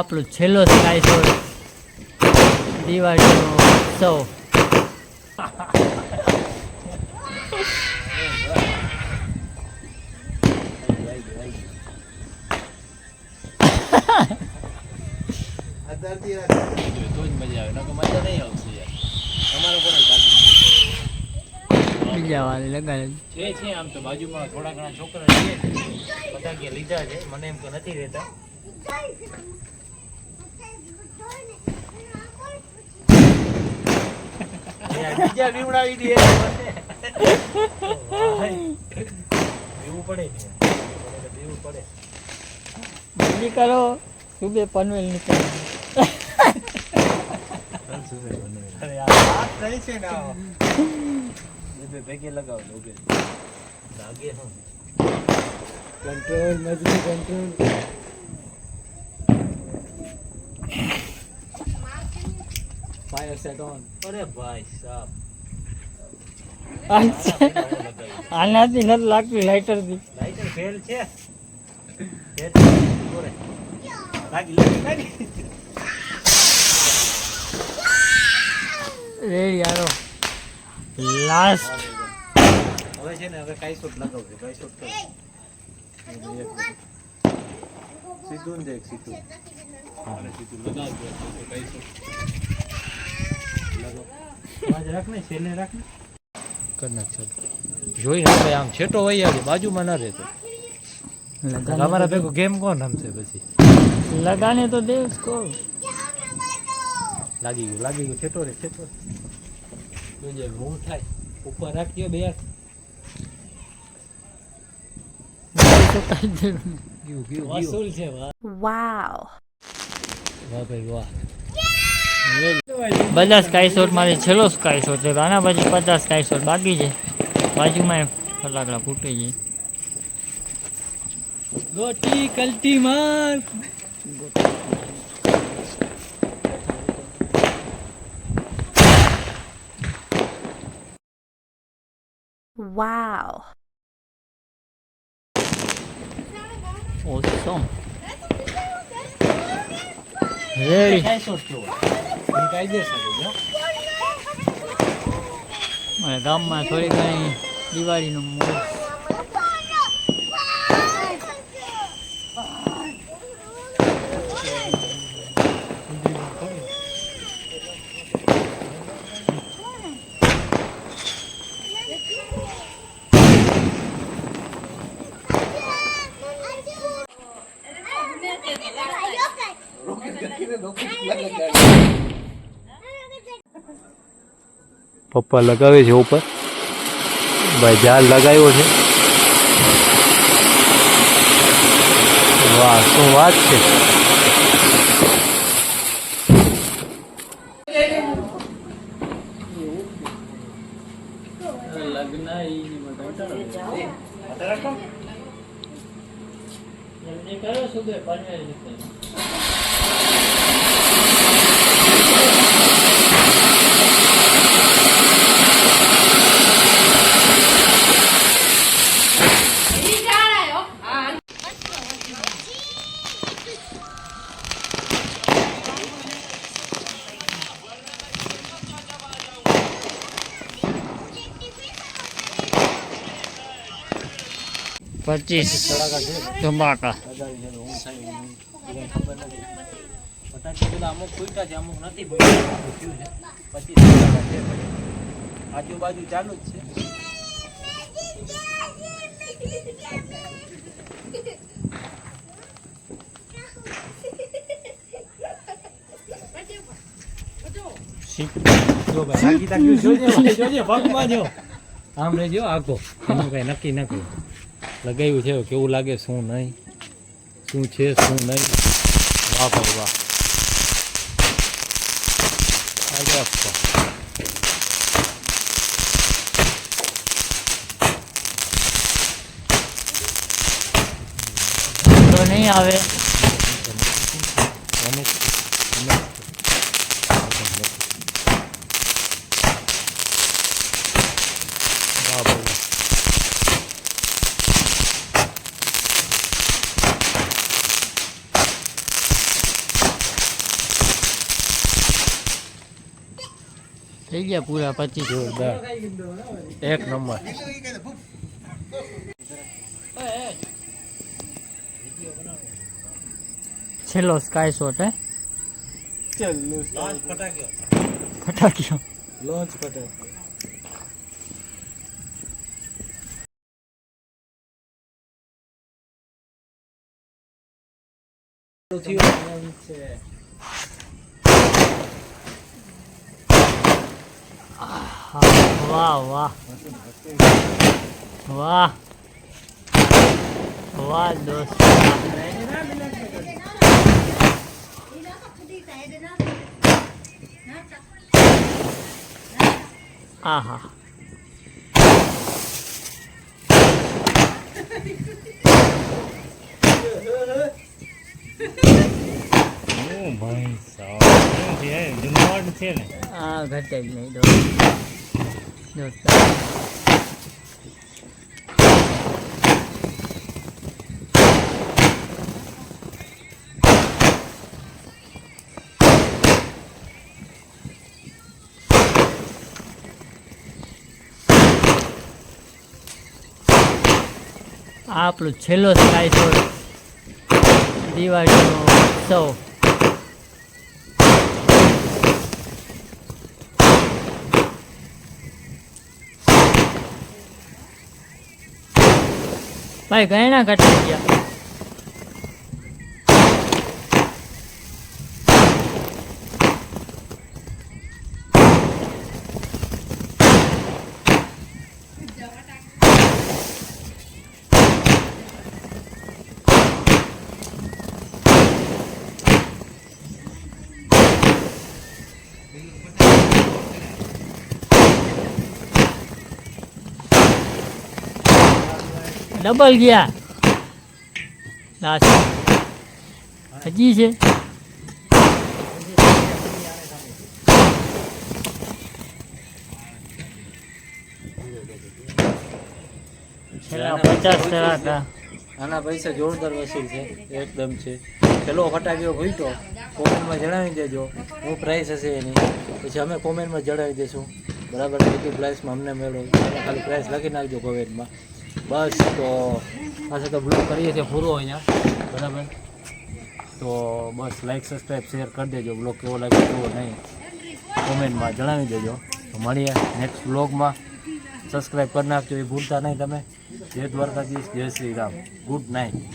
આપણો છેલ્લો sky shot દિવાળીનો ઉત્સવ. બીજા વાળી લગાડે છે આમ તો બાજુમાં થોડા ઘણા છોકરા છે પતંગિયા લીધા છે મને એમ તો નથી રહેતા. બીજા બીવડાવી દે બીવું પડે બીવું પડે જલ્દી કરો સુબે પનવેલ નીકળે. અરે આ વાત થઈ છે ને બે ભેગે લગાવો બે લાગે હું કંટ્રોલ મજબૂત કંટ્રોલ. Fire sat on. અરે ભાઈ સાહેબ આનાથી નથી લાગતું લાઇટરથી. લાઈટર ફેલ છે લાગી લાગી રેડી આરો લાસ્ટ. હવે છે ને હવે કાઈ શોટ લગાવજો કાઈ શોટ કરો સીધું ને દેખ સીધું હા સીધું લગાવજો કાઈ શોટ લગાવ આજ રાખ ને છેલ્લે રાખ ને કર નાખ ચાલ જોઈ હવે આમ છેટો વહી આવે બાજુમાં ના રહેતો. અમારા ભેગો ગેમ કોણ રમશે પછી લગાને તો દે उसको. લાગી ગયું છેટો રે જોજે મૂવ થાય ઉપર રાખજો બે હાથ વસૂલ છે વાહ Wow. વાહ ભાઈ વાહ. બધા સ્કાય શોટ મારે છેલ્લો સ્કાય શોટ છે. આના પછી 50 સ્કાય શોટ બાકી છે. બાજુમાં ફટાકડા ફૂટે છે. ગોટી કલટી માર Wow. ઓસમ રેડી. કાઈ શોટ કેવો કાયદેસર જો મારા ગામમાં થોડી ઘણી દિવાળીનું મોજ. પપ્પા લગાવે છે ઉપર ભાઈ ઝાડ લગાવ્યો છે. વાહ શું વાત છે. પચીસ ધમાકા. અમુક ફૂટા છે અમુક નથી ફૂટ્યા છે 25 આજુબાજુ ચાલુ જ છે. જોજે પગમાં જો આમ રહેજો આખો એનું કઈ નક્કી નથી લગાવ્યું છે કેવું લાગે શું નહીં શું છે શું નહીં. વાહ ભાઈ વાહ. તો નહીં આવે. થઈ ગયા પૂરા 25. જોરદાર એક નંબર. છેલ્લો સ્કાય શોટ હે ફટાક્યો. લોન્ચ પટેલ વાહ વાહ વાહ વાહ દોસ્ત. આહા ભાઈ સાહેબ જમવાનું છે ને. આ ઘટે જ નહીં દોસ્ત. આ આપણો છેલ્લો સ્કાય શોટ દિવાળીનો ઉત્સવ. ભાઈ ઘણા ઘટાઈ ગયા. ડબલ ગયા લાસ્ટ હજી છે. છેલ્લા 50 હતા. આના પૈસા જોરદાર વસૂલ છે એકદમ છે. પેલો ફટાકીઓ ભૂટ્યો કોમેન્ટમાં જણાવી દેજો હું પ્રાઇસ હશે એની, પછી અમે કોમેન્ટમાં જણાવી દઈશું બરાબર. કેટલી પ્રાઇસમાં અમને મેળવો તમે ખાલી પ્રાઇસ લખી નાખજો કોમેન્ટમાં. બસ તો પાસે તો બ્લોગ કરીએ છીએ પૂરો અહીંયા બરાબર. તો બસ લાઈક સબસ્ક્રાઈબ શેર કરી દેજો. બ્લોગ કેવો લાગે કેવો નહીં કોમેન્ટમાં જણાવી દેજો. તો મળીએ નેક્સ્ટ બ્લોગમાં. સબસ્ક્રાઈબ કરી નાખજો એ ભૂલતા નહીં તમે. જય દ્વારકાધીશ, જય શ્રી રામ, ગુડ નાઇટ.